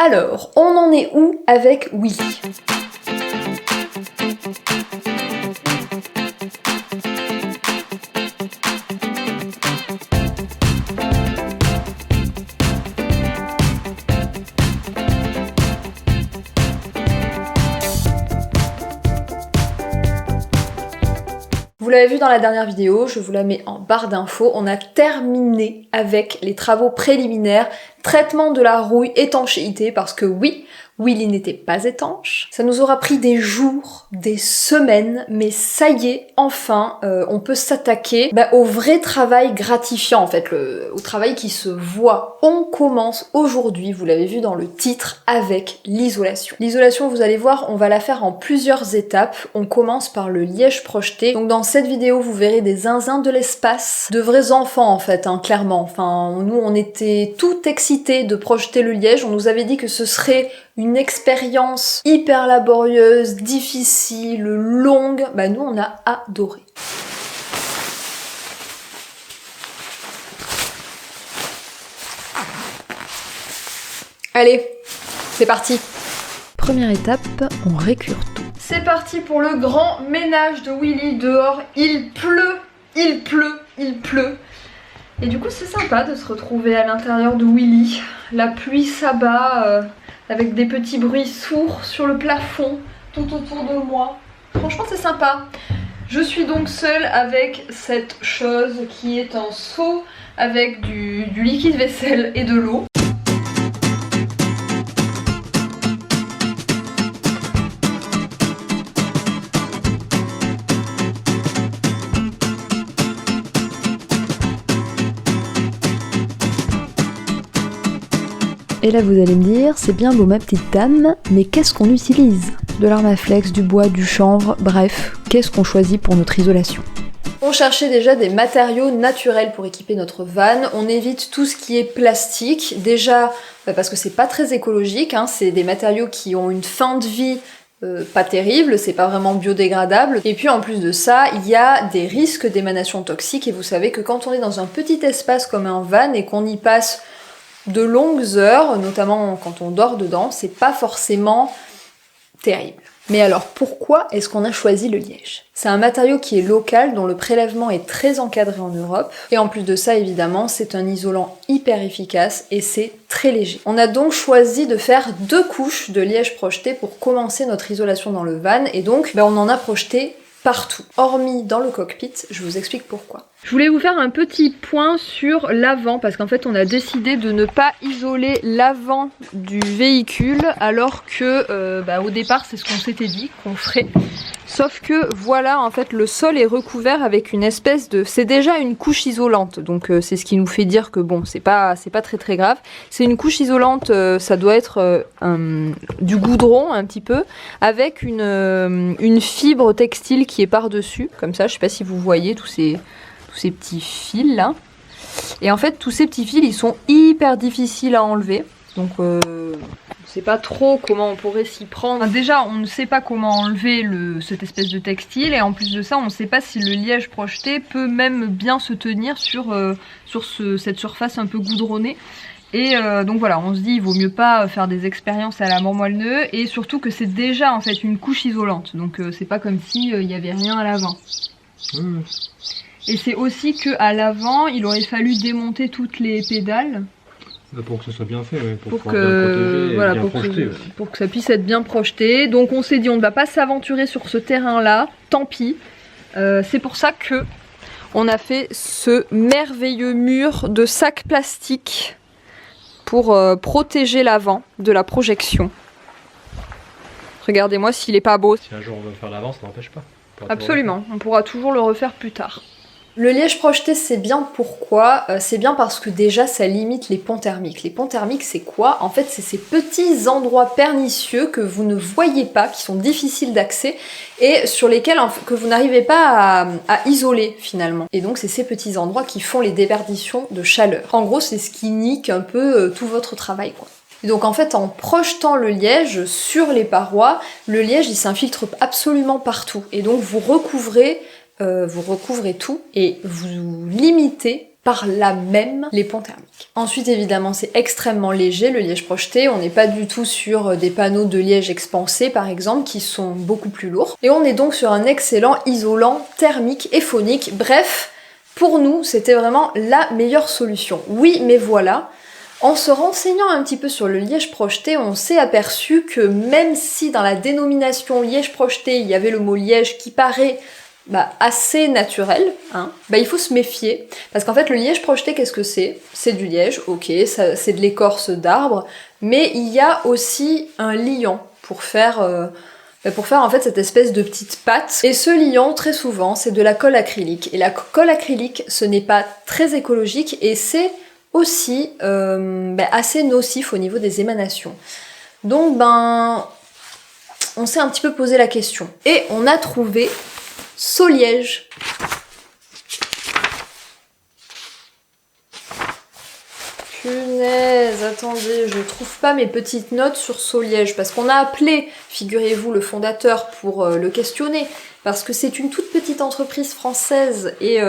Alors, on en est où avec Willy? Vous l'avez vu dans la dernière vidéo, je vous la mets en barre d'infos, on a terminé avec les travaux préliminaires, traitement de la rouille, étanchéité, parce que oui, Willy n'était pas étanche. Ça nous aura pris des jours, des semaines, mais ça y est, enfin, on peut s'attaquer au vrai travail gratifiant, en fait, au travail qui se voit. On commence aujourd'hui, vous l'avez vu dans le titre, avec l'isolation. L'isolation, vous allez voir, on va la faire en plusieurs étapes. On commence par le liège projeté. Donc dans cette vidéo, vous verrez des zinzins de l'espace, de vrais enfants en fait, clairement. Enfin, nous, on était tout excités de projeter le liège. On nous avait dit que ce serait une expérience hyper laborieuse, difficile, longue. Bah nous, on a adoré. Allez, c'est parti. Première étape, on récure tout. C'est parti pour le grand ménage de Willy. Dehors, il pleut, il pleut, il pleut. Et du coup, c'est sympa de se retrouver à l'intérieur de Willy. La pluie s'abat avec des petits bruits sourds sur le plafond, tout autour de moi. Franchement, c'est sympa. Je suis donc seule avec cette chose qui est un seau avec du liquide vaisselle et de l'eau. Et là vous allez me dire, c'est bien beau ma petite dame, mais qu'est-ce qu'on utilise? De l'armaflex, du bois, du chanvre, bref, qu'est-ce qu'on choisit pour notre isolation? On cherchait déjà des matériaux naturels pour équiper notre van, on évite tout ce qui est plastique, déjà parce que c'est pas très écologique, c'est des matériaux qui ont une fin de vie pas terrible, c'est pas vraiment biodégradable, et puis en plus de ça, il y a des risques d'émanation toxique, et vous savez que quand on est dans un petit espace comme un van et qu'on y passe de longues heures, notamment quand on dort dedans, c'est pas forcément terrible. Mais alors pourquoi est-ce qu'on a choisi le liège? C'est un matériau qui est local, dont le prélèvement est très encadré en Europe, et en plus de ça évidemment c'est un isolant hyper efficace et c'est très léger. On a donc choisi de faire 2 couches de liège projeté pour commencer notre isolation dans le van, et donc on en a projeté partout, hormis dans le cockpit, je vous explique pourquoi. Je voulais vous faire un petit point sur l'avant, parce qu'en fait on a décidé de ne pas isoler l'avant du véhicule, alors que au départ c'est ce qu'on s'était dit qu'on ferait. Sauf que voilà, en fait le sol est recouvert avec une espèce de... C'est déjà une couche isolante, donc c'est ce qui nous fait dire que bon, c'est pas très très grave. C'est une couche isolante, ça doit être du goudron un petit peu, avec une fibre textile qui est par-dessus, comme ça, je sais pas si vous voyez tous ces petits fils là. Et en fait tous ces petits fils ils sont hyper difficiles à enlever, donc on ne sait pas trop comment on pourrait s'y prendre. Déjà on ne sait pas comment enlever cette espèce de textile, et en plus de ça on ne sait pas si le liège projeté peut même bien se tenir sur cette surface un peu goudronnée. Et donc voilà, on se dit il vaut mieux pas faire des expériences à la mort moelle-neu, et surtout que c'est déjà en fait une couche isolante, donc c'est pas comme si il y avait rien à l'avant. Et c'est aussi qu'à l'avant, il aurait fallu démonter toutes les pédales. Pour que ça soit bien fait, ouais, pour que ça puisse être bien projeté. Donc on s'est dit on ne va pas s'aventurer sur ce terrain-là, tant pis. C'est pour ça que on a fait ce merveilleux mur de sacs plastiques pour protéger l'avant de la projection. Regardez-moi s'il est pas beau. Si un jour on veut faire l'avant, ça n'empêche pas. Absolument, on pourra toujours le refaire plus tard. Le liège projeté c'est bien, pourquoi? C'est bien parce que déjà ça limite les ponts thermiques. Les ponts thermiques c'est quoi? En fait c'est ces petits endroits pernicieux que vous ne voyez pas, qui sont difficiles d'accès et sur lesquels que vous n'arrivez pas à isoler finalement. Et donc c'est ces petits endroits qui font les déperditions de chaleur. En gros c'est ce qui nique un peu tout votre travail quoi. Et donc en fait en projetant le liège sur les parois, le liège il s'infiltre absolument partout et donc vous recouvrez tout et vous limitez par là même les ponts thermiques. Ensuite évidemment c'est extrêmement léger le liège projeté, on n'est pas du tout sur des panneaux de liège expansé par exemple qui sont beaucoup plus lourds. Et on est donc sur un excellent isolant thermique et phonique, bref, pour nous c'était vraiment la meilleure solution. Oui mais voilà, en se renseignant un petit peu sur le liège projeté, on s'est aperçu que même si dans la dénomination liège projeté, il y avait le mot liège qui paraît assez naturel, il faut se méfier, parce qu'en fait le liège projeté, qu'est-ce que c'est? C'est du liège, ok, c'est de l'écorce d'arbre, mais il y a aussi un liant pour faire en fait cette espèce de petite pâte. Et ce liant, très souvent, c'est de la colle acrylique. Et la colle acrylique, ce n'est pas très écologique et c'est aussi assez nocif au niveau des émanations. Donc on s'est un petit peu posé la question. Et on a trouvé Soliège. Punaise, attendez, je trouve pas mes petites notes sur Soliège, parce qu'on a appelé, figurez-vous, le fondateur pour le questionner, parce que c'est une toute petite entreprise française et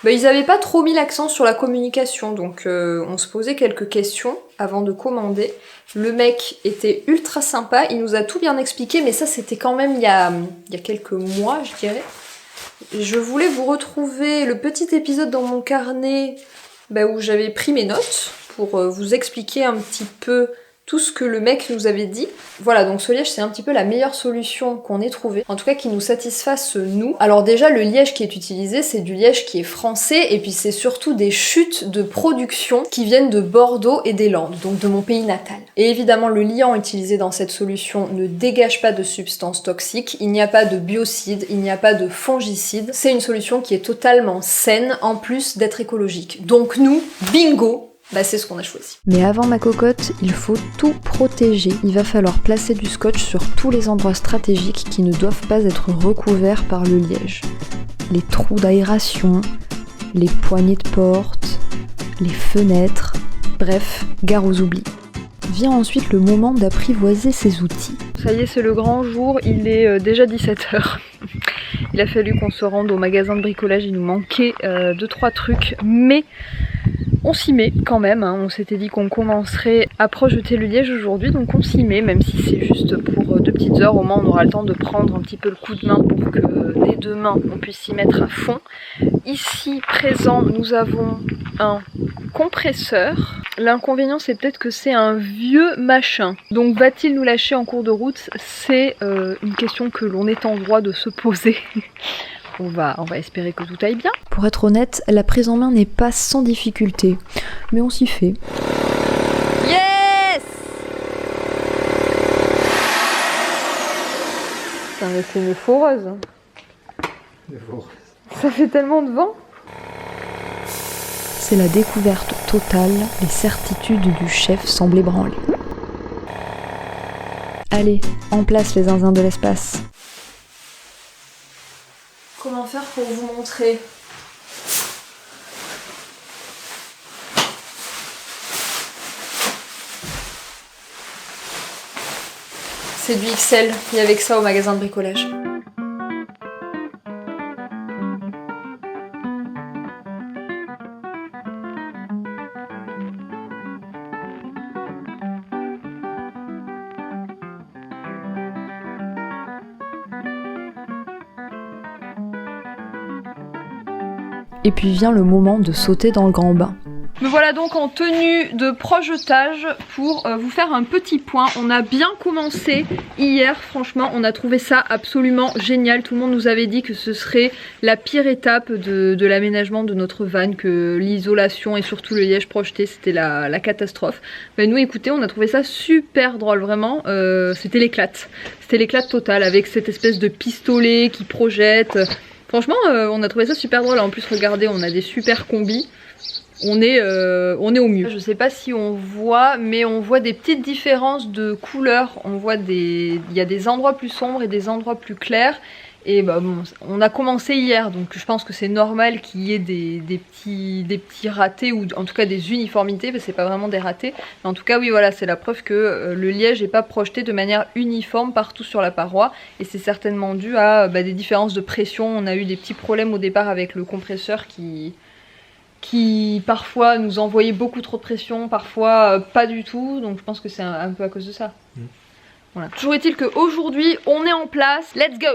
ils avaient pas trop mis l'accent sur la communication, donc on se posait quelques questions avant de commander. Le mec était ultra sympa, il nous a tout bien expliqué, mais ça c'était quand même il y a quelques mois, je dirais. Je voulais vous retrouver le petit épisode dans mon carnet où j'avais pris mes notes pour vous expliquer un petit peu tout ce que le mec nous avait dit. Voilà, donc ce liège, c'est un petit peu la meilleure solution qu'on ait trouvée, en tout cas qui nous satisfasse nous. Alors déjà, le liège qui est utilisé, c'est du liège qui est français, et puis c'est surtout des chutes de production qui viennent de Bordeaux et des Landes, donc de mon pays natal. Et évidemment, le liant utilisé dans cette solution ne dégage pas de substances toxiques, il n'y a pas de biocides, il n'y a pas de fongicides. C'est une solution qui est totalement saine, en plus d'être écologique. Donc nous, bingo, c'est ce qu'on a choisi. Mais avant ma cocotte, il faut tout protéger. Il va falloir placer du scotch sur tous les endroits stratégiques qui ne doivent pas être recouverts par le liège. Les trous d'aération, les poignées de porte, les fenêtres, bref, gare aux oublis. Vient ensuite le moment d'apprivoiser ses outils. Ça y est, c'est le grand jour, il est déjà 17h. Il a fallu qu'on se rende au magasin de bricolage, il nous manquait 2-3 trucs, mais on s'y met quand même, on s'était dit qu'on commencerait à projeter le liège aujourd'hui, donc on s'y met, même si c'est juste pour 2 petites heures, au moins on aura le temps de prendre un petit peu le coup de main pour que dès demain on puisse s'y mettre à fond. Ici présent, nous avons un compresseur. L'inconvénient c'est peut-être que c'est un vieux machin, donc va-t-il nous lâcher en cours de route? C'est une question que l'on est en droit de se poser. On va espérer que tout aille bien. Pour être honnête, la prise en main n'est pas sans difficulté, mais on s'y fait. Yes! Putain, mais c'est une foreuse. Ça fait tellement de vent. C'est la découverte totale, les certitudes du chef semblent ébranlées. Allez, en place les zinzins de l'espace. Comment faire pour vous montrer? C'est du XL, il y avait que ça au magasin de bricolage. Et puis vient le moment de sauter dans le grand bain. Me voilà donc en tenue de projetage pour vous faire un petit point. On a bien commencé hier, franchement, on a trouvé ça absolument génial. Tout le monde nous avait dit que ce serait la pire étape de l'aménagement de notre van, que l'isolation et surtout le liège projeté, c'était la catastrophe. Mais nous, écoutez, on a trouvé ça super drôle, vraiment. C'était l'éclate. C'était l'éclate totale avec cette espèce de pistolet qui projette. Franchement, on a trouvé ça super drôle. En plus, regardez, on a des super combis. On est au mieux. Je sais pas si on voit, mais on voit des petites différences de couleurs. On voit il y a des endroits plus sombres et des endroits plus clairs. Et bon, on a commencé hier, donc je pense que c'est normal qu'il y ait des petits ratés, ou en tout cas des uniformités, parce que c'est pas vraiment des ratés. Mais en tout cas, oui, voilà, c'est la preuve que le liège n'est pas projeté de manière uniforme partout sur la paroi. Et c'est certainement dû à des différences de pression. On a eu des petits problèmes au départ avec le compresseur qui qui parfois nous envoyait beaucoup trop de pression, parfois pas du tout, donc je pense que c'est un peu à cause de ça. Voilà. Toujours est-il qu'aujourd'hui, on est en place, let's go!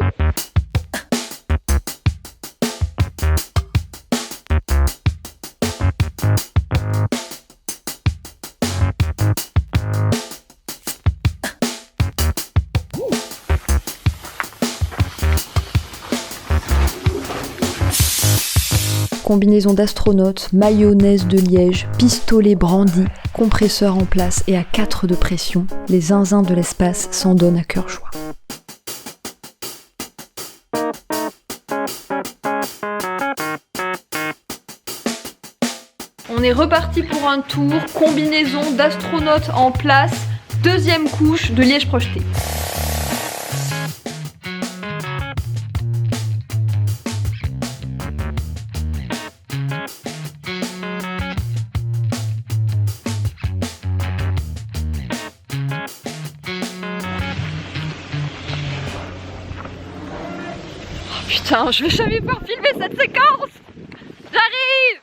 Combinaison d'astronaute, mayonnaise de liège, pistolet brandi, compresseur en place et à 4 de pression, les zinzins de l'espace s'en donnent à cœur joie. On est reparti pour un tour, combinaison d'astronaute en place, deuxième couche de liège projeté. Putain, je vais jamais pouvoir filmer cette séquence. J'arrive.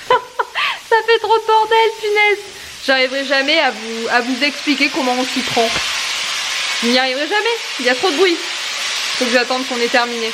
Ça fait trop de bordel, punaise. J'arriverai jamais à vous expliquer comment on s'y prend. Je n'y arriverai jamais, il y a trop de bruit. Faut que j'attende qu'on ait terminé.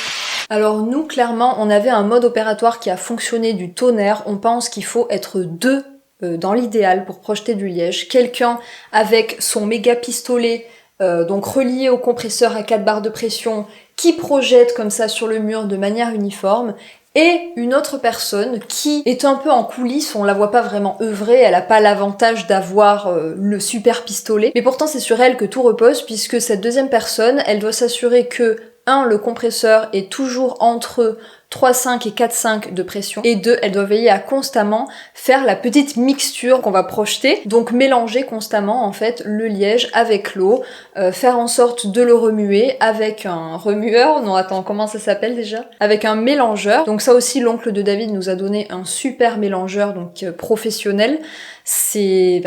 Alors nous, clairement, on avait un mode opératoire qui a fonctionné du tonnerre. On pense qu'il faut être 2 dans l'idéal pour projeter du liège. Quelqu'un avec son méga pistolet, donc relié au compresseur à 4 barres de pression, qui projette comme ça sur le mur de manière uniforme, et une autre personne qui est un peu en coulisses, on la voit pas vraiment œuvrer, elle a pas l'avantage d'avoir le super pistolet, mais pourtant c'est sur elle que tout repose, puisque cette deuxième personne, elle doit s'assurer que 1. Le compresseur est toujours entre 3,5 et 4,5 de pression, et 2. Elle doit veiller à constamment faire la petite mixture qu'on va projeter, donc mélanger constamment en fait le liège avec l'eau, faire en sorte de le remuer avec un remueur, non attends, comment ça s'appelle déjà? Avec un mélangeur, donc ça aussi l'oncle de David nous a donné un super mélangeur, donc professionnel. C'est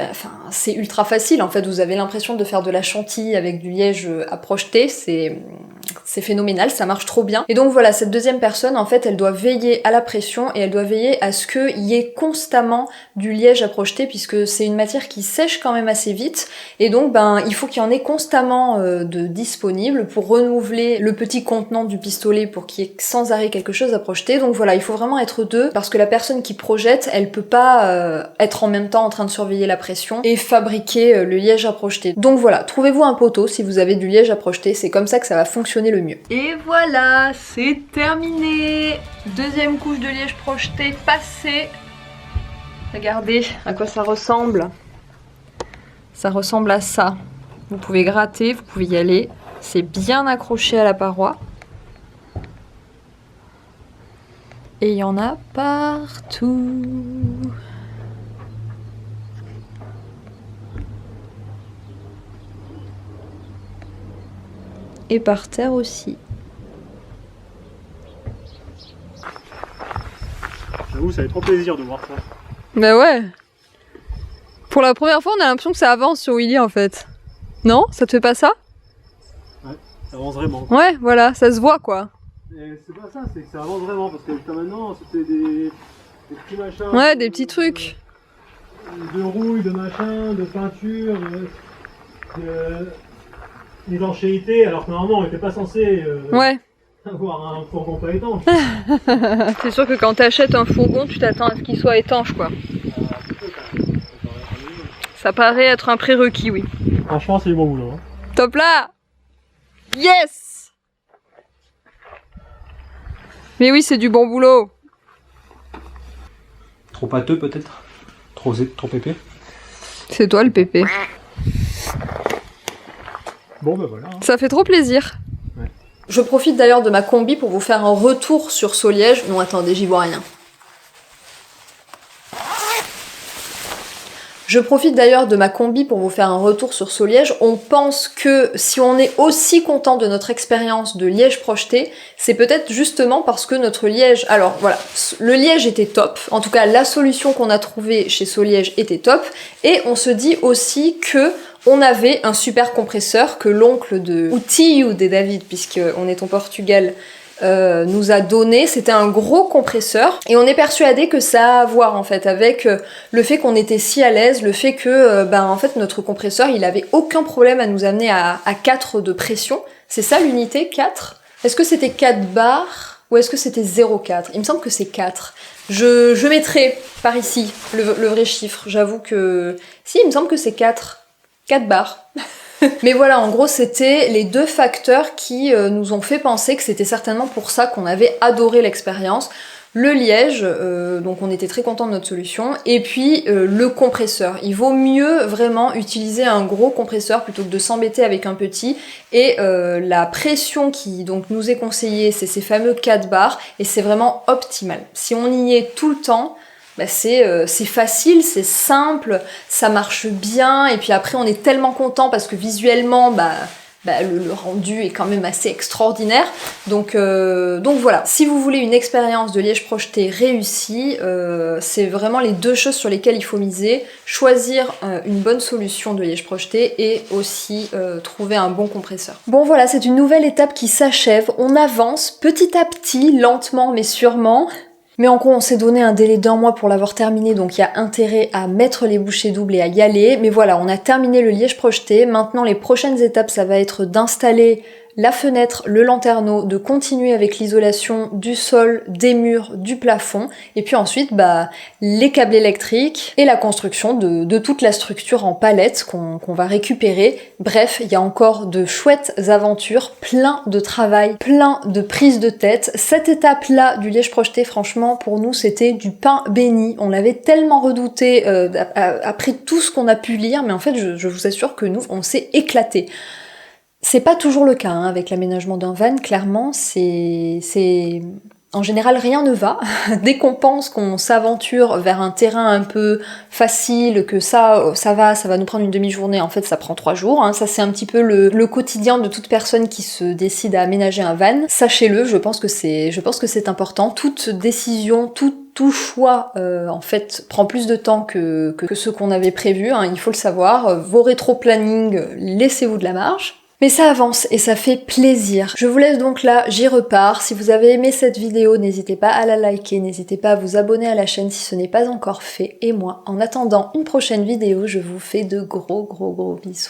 ultra facile en fait, vous avez l'impression de faire de la chantilly avec du liège à projeter, c'est phénoménal, ça marche trop bien. Et donc voilà, cette deuxième personne en fait, elle doit veiller à la pression et elle doit veiller à ce qu'il y ait constamment du liège à projeter, puisque c'est une matière qui sèche quand même assez vite, et donc il faut qu'il y en ait constamment de disponible pour renouveler le petit contenant du pistolet pour qu'il y ait sans arrêt quelque chose à projeter. Donc voilà, il faut vraiment être 2, parce que la personne qui projette, elle peut pas être en même temps en train de surveiller la pression et fabriquer le liège à projeter. Donc voilà, trouvez-vous un poteau si vous avez du liège à projeter, c'est comme ça que ça va fonctionner le mieux. Et voilà, c'est terminé. Deuxième couche de liège projeté passée. Regardez à quoi ça ressemble. Ça ressemble à ça. Vous pouvez gratter, vous pouvez y aller. C'est bien accroché à la paroi. Et il y en a partout. Et par terre aussi. J'avoue, ça fait trop plaisir de voir ça. Bah ouais. Pour la première fois, on a l'impression que ça avance sur Willy en fait. Non? Ça te fait pas ça? Ouais, ça avance vraiment. Ouais, voilà, ça se voit quoi. Et c'est pas ça, c'est que ça avance vraiment, parce que jusqu'à maintenant, c'était des petits machins. Ouais, des petits trucs. De rouille, de machin, de peinture, d'étanchéité, alors que normalement on n'était pas censé Ouais. avoir un fourgon pas étanche. C'est sûr que quand t'achètes un fourgon, tu t'attends à ce qu'il soit étanche quoi. Ça paraît être un prérequis, oui. Franchement, c'est du bon boulot. Hein. Top là! Yes! Mais oui, c'est du bon boulot. Trop pâteux peut-être? Trop épais? C'est toi le pépé. Bon bah voilà. Ça fait trop plaisir. Ouais. Je profite d'ailleurs de ma combi pour vous faire un retour sur Soliège. Non, attendez, j'y vois rien. Je profite d'ailleurs de ma combi pour vous faire un retour sur Soliège. On pense que si on est aussi content de notre expérience de liège projeté, c'est peut-être justement parce que notre liège... Alors voilà, le liège était top. En tout cas, la solution qu'on a trouvée chez Soliège était top. Et on se dit aussi que on avait un super compresseur que l'oncle de... ou tio de David, puisqu'on est au Portugal, nous a donné, c'était un gros compresseur, et on est persuadé que ça a à voir en fait avec le fait qu'on était si à l'aise, le fait que en fait notre compresseur il avait aucun problème à nous amener à 4 de pression. C'est ça l'unité 4? Est-ce que c'était 4 bars ou est-ce que c'était 0,4? Il me semble que c'est 4. Je mettrai par ici le vrai chiffre, j'avoue que... Si, il me semble que c'est 4 bars. Mais voilà, en gros, c'était les deux facteurs qui nous ont fait penser que c'était certainement pour ça qu'on avait adoré l'expérience. Le liège, donc on était très contents de notre solution, et puis le compresseur. Il vaut mieux vraiment utiliser un gros compresseur plutôt que de s'embêter avec un petit, et la pression qui donc nous est conseillée, c'est ces fameux 4 bars, et c'est vraiment optimal. Si on y est tout le temps, c'est facile, c'est simple, ça marche bien, et puis après on est tellement content parce que visuellement, le rendu est quand même assez extraordinaire. Donc voilà, si vous voulez une expérience de liège projeté réussie, c'est vraiment les deux choses sur lesquelles il faut miser. Choisir une bonne solution de liège projeté et aussi trouver un bon compresseur. Bon voilà, c'est une nouvelle étape qui s'achève. On avance petit à petit, lentement mais sûrement. Mais en gros, on s'est donné un délai d'1 mois pour l'avoir terminé, donc il y a intérêt à mettre les bouchées doubles et à y aller. Mais voilà, on a terminé le liège projeté. Maintenant, les prochaines étapes, ça va être d'installer la fenêtre, le lanterneau, de continuer avec l'isolation du sol, des murs, du plafond, et puis ensuite les câbles électriques et la construction de toute la structure en palettes qu'on va récupérer. Bref, il y a encore de chouettes aventures, plein de travail, plein de prises de tête. Cette étape-là du liège projeté, franchement, pour nous, c'était du pain béni. On l'avait tellement redouté après tout ce qu'on a pu lire, mais en fait, je vous assure que nous, on s'est éclatés. C'est pas toujours le cas avec l'aménagement d'un van, clairement, c'est... En général, rien ne va. Dès qu'on pense qu'on s'aventure vers un terrain un peu facile, que ça va nous prendre une demi-journée, en fait ça prend 3 jours. Ça c'est un petit peu le quotidien de toute personne qui se décide à aménager un van. Sachez-le, je pense que c'est important. Toute décision, tout choix en fait prend plus de temps que ce qu'on avait prévu, il faut le savoir. Vos rétro-planning, laissez-vous de la marge. Mais ça avance et ça fait plaisir. Je vous laisse donc là, j'y repars. Si vous avez aimé cette vidéo, n'hésitez pas à la liker, n'hésitez pas à vous abonner à la chaîne si ce n'est pas encore fait. Et moi, en attendant une prochaine vidéo, je vous fais de gros bisous.